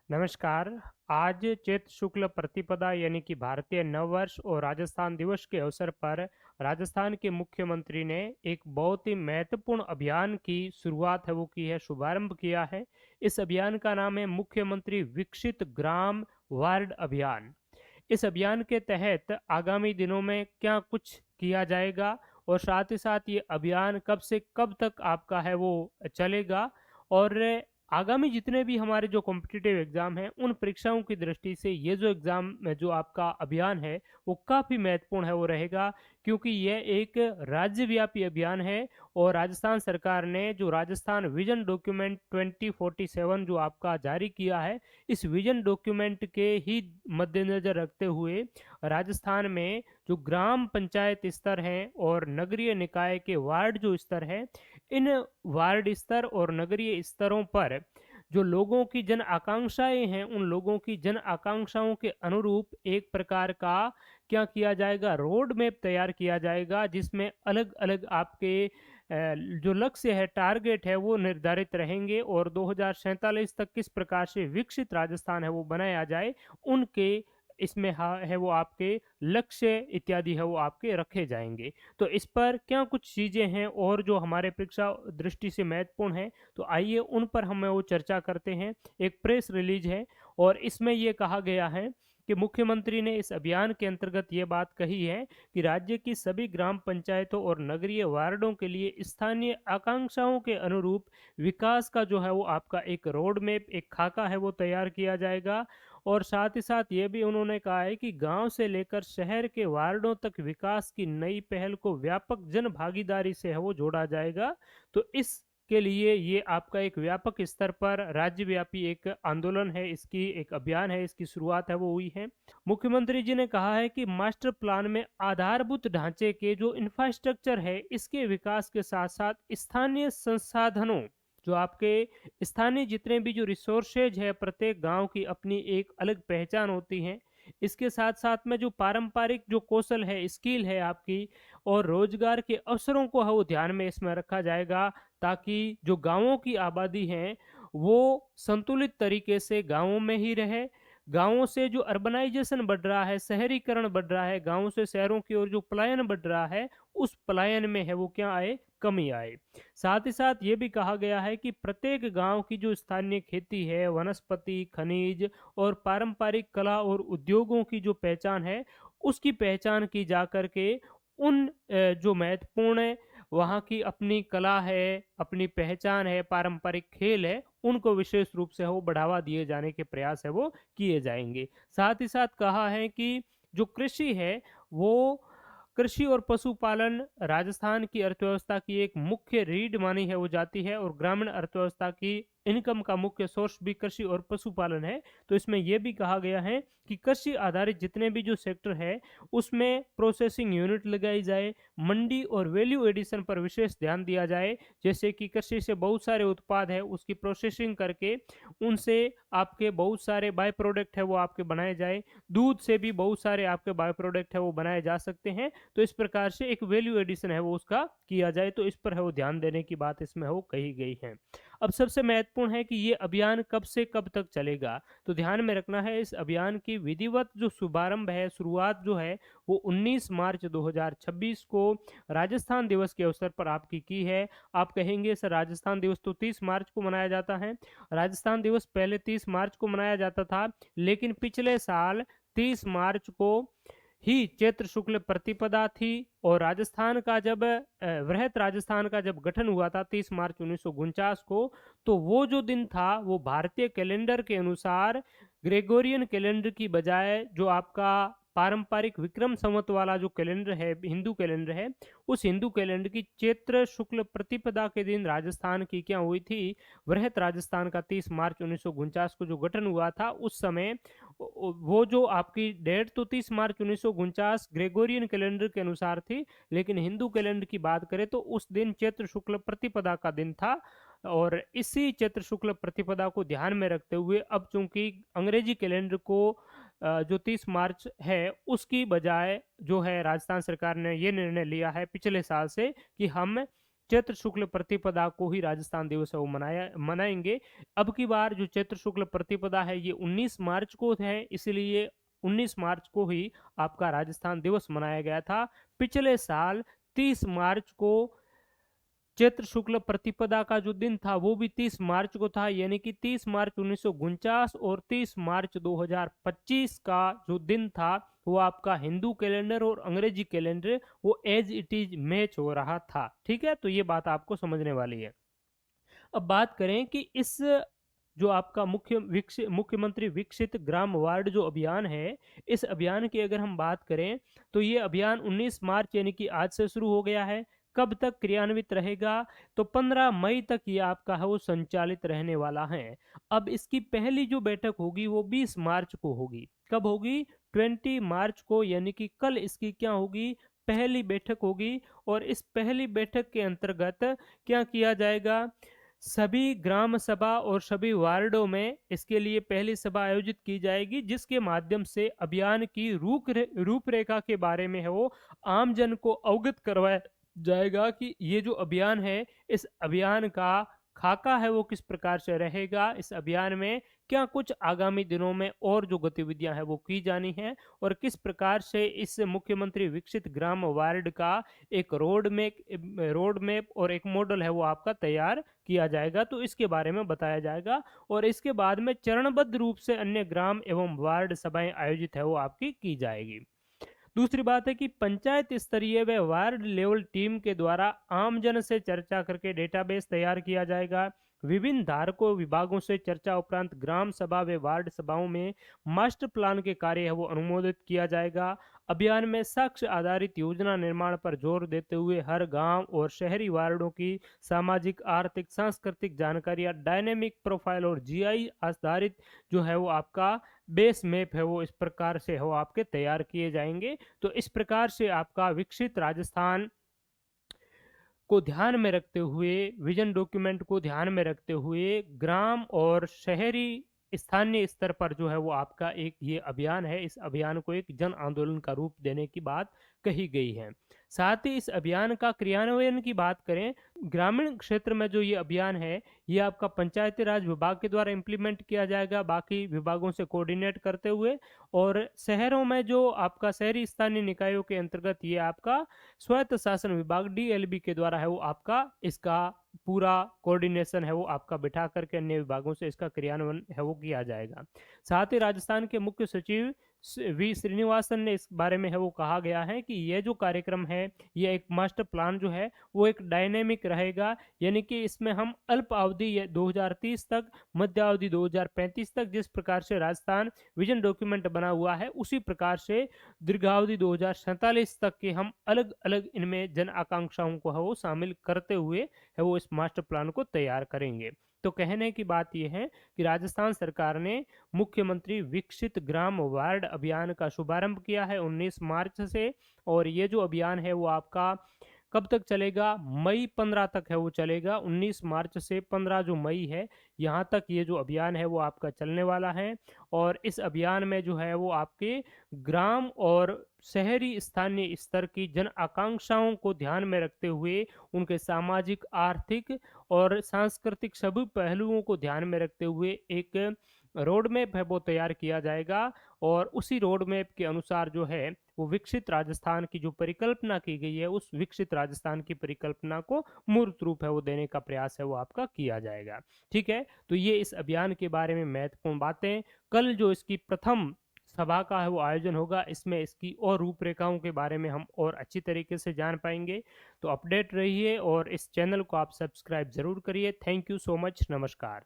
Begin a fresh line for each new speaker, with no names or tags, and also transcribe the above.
नमस्कार। आज चैत्र शुक्ल प्रतिपदा यानी कि भारतीय नववर्ष और राजस्थान दिवस के अवसर पर राजस्थान के मुख्यमंत्री ने एक बहुत ही महत्वपूर्ण अभियान की शुरुआत है वो की है, शुभारंभ किया है। इस अभियान का नाम है मुख्यमंत्री विकसित ग्राम वार्ड अभियान। इस अभियान के तहत आगामी दिनों में क्या कुछ किया जाएगा और साथ ही साथ ये अभियान कब से कब तक आपका है वो चलेगा, और आगामी जितने भी हमारे जो कॉम्पिटिटिव एग्जाम हैं उन परीक्षाओं की दृष्टि से ये जो एग्जाम में जो आपका अभियान है वो काफ़ी महत्वपूर्ण है वो रहेगा, क्योंकि यह एक राज्यव्यापी अभियान है। और राजस्थान सरकार ने जो राजस्थान विजन डॉक्यूमेंट 2047 जो आपका जारी किया है, इस विजन डॉक्यूमेंट के ही मद्देनज़र रखते हुए राजस्थान में जो ग्राम पंचायत स्तर हैं और नगरीय निकाय के वार्ड जो स्तर है, इन वार्ड स्तर और नगरीय स्तरों पर जो लोगों की जन आकांक्षाएं हैं, उन लोगों की जन आकांक्षाओं के अनुरूप एक प्रकार का क्या किया जाएगा, रोड मैप तैयार किया जाएगा, जिसमें अलग अलग आपके जो लक्ष्य है, टारगेट है, वो निर्धारित रहेंगे और 2047 तक किस प्रकार से विकसित राजस्थान है वो बनाया जाए, उनके इसमें है वो आपके लक्ष्य इत्यादि है वो आपके रखे जाएंगे। तो इस पर क्या कुछ चीज़ें हैं और जो हमारे परीक्षा दृष्टि से महत्वपूर्ण है, तो आइए उन पर हम वो चर्चा करते हैं। एक प्रेस रिलीज है और इसमें ये कहा गया है कि मुख्यमंत्री ने इस अभियान के अंतर्गत ये बात कही है कि राज्य की सभी ग्राम पंचायतों और नगरीय वार्डों के लिए स्थानीय आकांक्षाओं के अनुरूप विकास का जो है वो आपका एक रोड मैप, एक खाका है वो तैयार किया जाएगा। और साथ ही साथ ये भी उन्होंने कहा है कि गांव से लेकर शहर के वार्डों तक विकास की नई पहल को व्यापक जन भागीदारी से है वो जोड़ा जाएगा। तो इस के लिए ये आपका एक व्यापक स्तर पर राज्यव्यापी एक आंदोलन है, इसकी एक अभियान है, इसकी शुरुआत है वो हुई है। मुख्यमंत्री जी ने कहा है कि मास्टर प्लान में आधारभूत ढांचे के जो इंफ्रास्ट्रक्चर है, इसके विकास के साथ साथ स्थानीय संसाधनों, जो आपके स्थानीय जितने भी जो रिसोर्सेज है, प्रत्येक गांव की अपनी एक अलग पहचान होती है। इसके साथ साथ में जो पारंपरिक जो कौशल है, स्किल है आपकी, और रोजगार के अवसरों को है वो ध्यान में इसमें रखा जाएगा, ताकि जो गांवों की आबादी है वो संतुलित तरीके से गांवों में ही रहे। गांवों से जो अर्बनाइजेशन बढ़ रहा है, शहरीकरण बढ़ रहा है, गांवों से शहरों की ओर जो पलायन बढ़ रहा है, उस पलायन में है वो क्या आए, कमी आए। साथ ही साथ ये भी कहा गया है कि प्रत्येक गांव की जो स्थानीय खेती है, वनस्पति, खनिज और पारंपरिक कला और उद्योगों की जो पहचान है, उसकी पहचान की जा करके उन जो महत्वपूर्ण वहाँ की अपनी कला है, अपनी पहचान है, पारंपरिक खेल है, उनको विशेष रूप से वो बढ़ावा दिए जाने के प्रयास है वो किए जाएंगे। साथ ही साथ कहा है कि जो कृषि है वो, कृषि और पशुपालन राजस्थान की अर्थव्यवस्था की एक मुख्य रीढ़ मानी है वो जाती है, और ग्रामीण अर्थव्यवस्था की इनकम का मुख्य सोर्स भी कृषि और पशुपालन है। तो इसमें यह भी कहा गया है कि कृषि आधारित जितने भी जो सेक्टर है, उसमें प्रोसेसिंग यूनिट लगाई जाए, मंडी और वैल्यू एडिशन पर विशेष ध्यान दिया जाए। जैसे कि कृषि से बहुत सारे उत्पाद है, उसकी प्रोसेसिंग करके उनसे आपके बहुत सारे बाय प्रोडक्ट है वो आपके बनाए जाए। दूध से भी बहुत सारे आपके बाय प्रोडक्ट है वो बनाए जा सकते हैं। तो इस प्रकार से एक वैल्यू एडिशन है वो उसका किया जाए, तो इस पर है वो ध्यान देने की बात इसमें है वो कही गई है। अब सबसे महत्वपूर्ण है कि ये अभियान कब से कब तक चलेगा। तो ध्यान में रखना है, इस अभियान की विधिवत जो शुभारंभ है, शुरुआत जो है वो 19 मार्च 2026 को राजस्थान दिवस के अवसर पर आपकी की है। आप कहेंगे सर राजस्थान दिवस तो 30 मार्च को मनाया जाता है। राजस्थान दिवस पहले 30 मार्च को मनाया जाता था, लेकिन पिछले साल 30 मार्च को ही चैत्र शुक्ल प्रतिपदा थी। और राजस्थान का जब वृहत राजस्थान का जब गठन हुआ था 30 मार्च 1949 को, तो वो जो दिन था वो भारतीय कैलेंडर के अनुसार ग्रेगोरियन कैलेंडर की बजाय जो आपका पारंपरिक विक्रम संवत वाला जो कैलेंडर है, हिंदू कैलेंडर है, उस हिंदू कैलेंडर की चैत्र शुक्ल प्रतिपदा के दिन राजस्थान की क्या हुई थी, वृहत राजस्थान का 30 मार्च 1949 को जो गठन हुआ था, उस समय वो जो आपकी डेट तो 30 मार्च 1949 ग्रेगोरियन कैलेंडर के अनुसार थी, लेकिन हिंदू कैलेंडर की बात करें तो उस दिन चैत्र शुक्ल प्रतिपदा का दिन था। और इसी चैत्र शुक्ल प्रतिपदा को ध्यान में रखते हुए अब चूंकि अंग्रेजी कैलेंडर को जो 30 मार्च है उसकी बजाय जो है राजस्थान सरकार ने ये निर्णय लिया है पिछले साल से कि हम चैत्र शुक्ल प्रतिपदा को ही राजस्थान दिवस है वो मनाएंगे। अब की बार जो चैत्र शुक्ल प्रतिपदा है ये 19 मार्च को है, इसलिए 19 मार्च को ही आपका राजस्थान दिवस मनाया गया था। पिछले साल 30 मार्च को चैत्र शुक्ल प्रतिपदा का जो दिन था वो भी 30 मार्च को था, यानी कि 30 मार्च 1949 और 30 मार्च 2025 का जो दिन था वो आपका हिंदू कैलेंडर और अंग्रेजी कैलेंडर वो एज इट इज मैच हो रहा था। ठीक है, तो ये बात आपको समझने वाली है। अब बात करें कि इस जो आपका मुख्यमंत्री विकसित ग्राम वार्ड जो अभियान है, इस अभियान की अगर हम बात करें तो ये अभियान 19 मार्च यानी कि आज से शुरू हो गया है। कब तक क्रियान्वित रहेगा? तो 15 मई तक ये आपका है वो संचालित रहने वाला है। अब इसकी पहली जो बैठक होगी वो 20 मार्च को होगी। कब होगी? 20 मार्च को, यानी कि कल इसकी क्या होगी? पहली बैठक होगी। और इस पहली बैठक के अंतर्गत क्या किया जाएगा? सभी ग्राम सभा और सभी वार्डों में इसके लिए पहली सभा आयोजित की जाएगी, जिसके माध्यम से अभियान की रूपरेखा के बारे में है वो आम जन को अवगत करवाया जाएगा कि ये जो अभियान है, इस अभियान का खाका है वो किस प्रकार से रहेगा, इस अभियान में क्या कुछ आगामी दिनों में और जो गतिविधियां हैं वो की जानी है, और किस प्रकार से इस मुख्यमंत्री विकसित ग्राम वार्ड का एक रोड मैप और एक मॉडल है वो आपका तैयार किया जाएगा। तो इसके बारे में बताया जाएगा और इसके बाद में चरणबद्ध रूप से अन्य ग्राम एवं वार्ड सभाएं आयोजित है वो आपकी की जाएगी। दूसरी बात है कि पंचायत स्तरीय व वार्ड लेवल टीम के द्वारा आमजन से चर्चा करके डेटाबेस तैयार किया जाएगा। विभिन्न धारकों विभागों से चर्चा उपरांत ग्राम सभा व वार्ड सभाओं में मास्टर प्लान के कार्य है वो अनुमोदित किया जाएगा। अभियान में साक्ष्य आधारित योजना निर्माण पर जोर देते हुए हर गांव और शहरी वार्डों की सामाजिक, आर्थिक, सांस्कृतिक जानकारियां, डायनेमिक प्रोफाइल और जीआई आधारित जो है वो आपका बेस मैप है वो इस प्रकार से हो आपके तैयार किए जाएंगे। तो इस प्रकार से आपका विकसित राजस्थान को ध्यान में रखते हुए, विजन डॉक्यूमेंट को ध्यान में रखते हुए ग्राम और शहरी स्थानीय स्तर पर जो है वो आपका एक ये अभियान है, इस अभियान को एक जन आंदोलन का रूप देने की बात कही गई है। साथ ही इस अभियान का क्रियान्वयन की बात करें, ग्रामीण क्षेत्र में जो ये अभियान है ये आपका पंचायती राज विभाग के द्वारा इम्प्लीमेंट किया जाएगा, बाकी विभागों से कोऑर्डिनेट करते हुए। और शहरों में जो आपका शहरी स्थानीय निकायों के अंतर्गत ये आपका स्वायत्त शासन विभाग डीएलबी के द्वारा है वो आपका इसका पूरा कोऑर्डिनेशन है वो आपका बिठा करके अन्य विभागों से इसका क्रियान्वयन है वो किया जाएगा। साथ ही राजस्थान के मुख्य सचिव वी श्रीनिवासन ने इस बारे में है वो कहा गया है कि यह जो कार्यक्रम है ये एक मास्टर प्लान जो है वो एक डायनेमिक रहेगा, यानी कि इसमें हम अल्प अवधि 2030 तक, मध्यावधि 2035 तक जिस प्रकार से राजस्थान विजन डॉक्यूमेंट बना हुआ है उसी प्रकार से दीर्घावधि 2047 तक के हम अलग अलग इनमें जन आकांक्षाओं को है वो शामिल करते हुए है वो इस मास्टर प्लान को तैयार करेंगे। तो कहने की बात यह है कि राजस्थान सरकार ने मुख्यमंत्री विकसित ग्राम वार्ड अभियान का शुभारंभ किया है 19 मार्च से, और ये जो अभियान है वो आपका कब तक चलेगा? मई 15 तक है वो चलेगा। 19 मार्च से 15 जो मई है यहाँ तक ये जो अभियान है वो आपका चलने वाला है। और इस अभियान में जो है वो आपके ग्राम और शहरी स्थानीय स्तर की जन आकांक्षाओं को ध्यान में रखते हुए उनके सामाजिक, आर्थिक और सांस्कृतिक सभी पहलुओं को ध्यान में रखते हुए एक रोड मैप है वो तैयार किया जाएगा। और उसी रोड मैप के अनुसार जो है वो विकसित राजस्थान की जो परिकल्पना की गई है उस विकसित राजस्थान की परिकल्पना को मूर्त रूप है वो देने का प्रयास है वो आपका किया जाएगा। ठीक है, तो ये इस अभियान के बारे में महत्वपूर्ण बातें। कल जो इसकी प्रथम सभा का है वो आयोजन होगा, इसमें इसकी और रूपरेखाओं के बारे में हम और अच्छी तरीके से जान पाएंगे। तो अपडेट रहिए और इस चैनल को आप सब्सक्राइब जरूर करिए। Thank you so much. नमस्कार।